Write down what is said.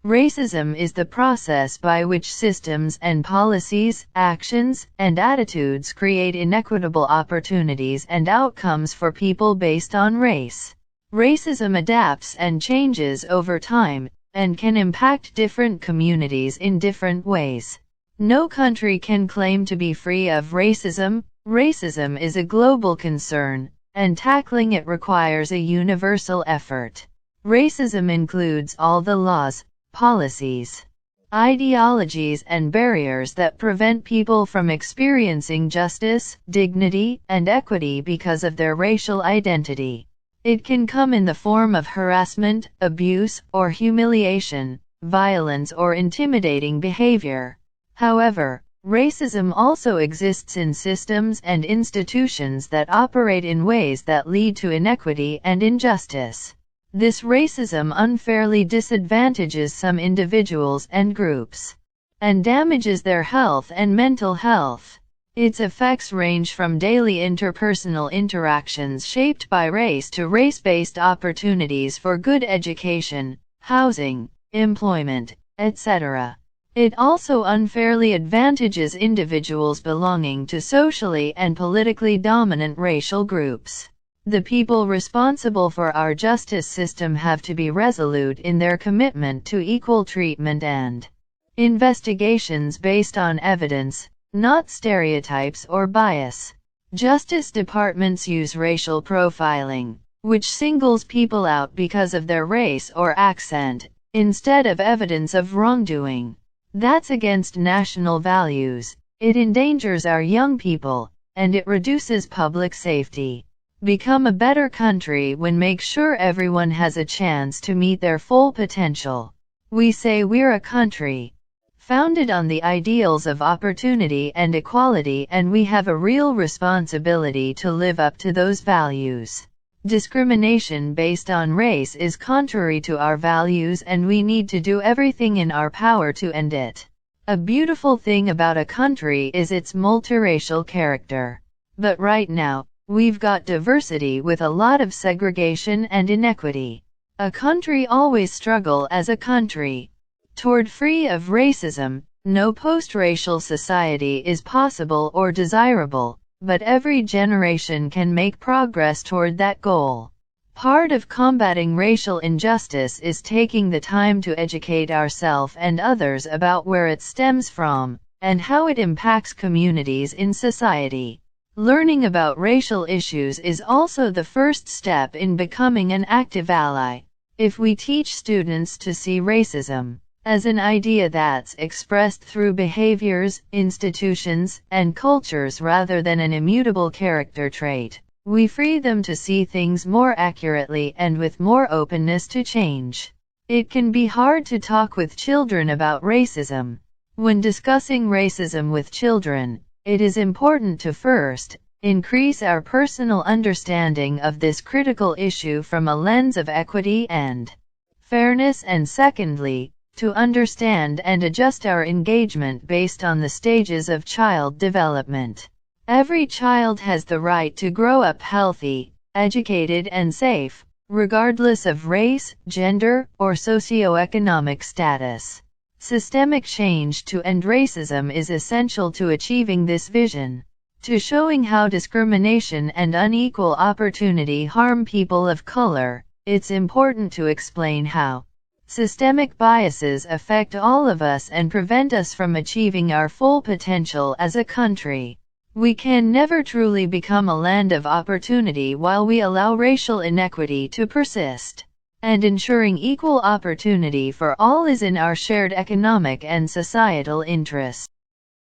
Racism is the process by which systems and policies, actions, and attitudes create inequitable opportunities and outcomes for people based on race. Racism adapts and changes over time, and can impact different communities in different ways. No country can claim to be free of racism. Racism is a global concern, and tackling it requires a universal effort. Racism includes all the laws, policies, ideologies, and barriers that prevent people from experiencing justice, dignity, and equity because of their racial identity. It can come in the form of harassment, abuse, or humiliation, violence, or intimidating behavior. However, racism also exists in systems and institutions that operate in ways that lead to inequity and injustice. This racism unfairly disadvantages some individuals and groups, and damages their health and mental health. Its effects range from daily interpersonal interactions shaped by race to race-based opportunities for good education, housing, employment, etc. It also unfairly advantages individuals belonging to socially and politically dominant racial groups. The people responsible for our justice system have to be resolute in their commitment to equal treatment and investigations based on evidence, not stereotypes or bias. Justice departments use racial profiling, which singles people out because of their race or accent, instead of evidence of wrongdoing. That's against national values. It endangers our young people, and it reduces public safety. Become a better country when make sure everyone has a chance to meet their full potential. We say we're a country founded on the ideals of opportunity and equality, and we have a real responsibility to live up to those values. Discrimination based on race is contrary to our values, and we need to do everything in our power to end it. A beautiful thing about a country is its multiracial character. But right now, we've got diversity with a lot of segregation and inequity. A country always struggle as a country toward free of racism. No post-racial society is possible or desirable, but every generation can make progress toward that goal. Part of combating racial injustice is taking the time to educate ourselves and others about where it stems from, and how it impacts communities in society. Learning about racial issues is also the first step in becoming an active ally. If we teach students to see racism as an idea that's expressed through behaviors, institutions, and cultures rather than an immutable character trait, we free them to see things more accurately and with more openness to change. It can be hard to talk with children about racism. When discussing racism with children, it is important to first increase our personal understanding of this critical issue from a lens of equity and fairness, and secondly, to understand and adjust our engagement based on the stages of child development. Every child has the right to grow up healthy, educated, and safe, regardless of race, gender, or socioeconomic status. Systemic change to end racism is essential to achieving this vision. To showing how discrimination and unequal opportunity harm people of color, it's important to explain how systemic biases affect all of us and prevent us from achieving our full potential as a country. We can never truly become a land of opportunity while we allow racial inequity to persist. And ensuring equal opportunity for all is in our shared economic and societal interest.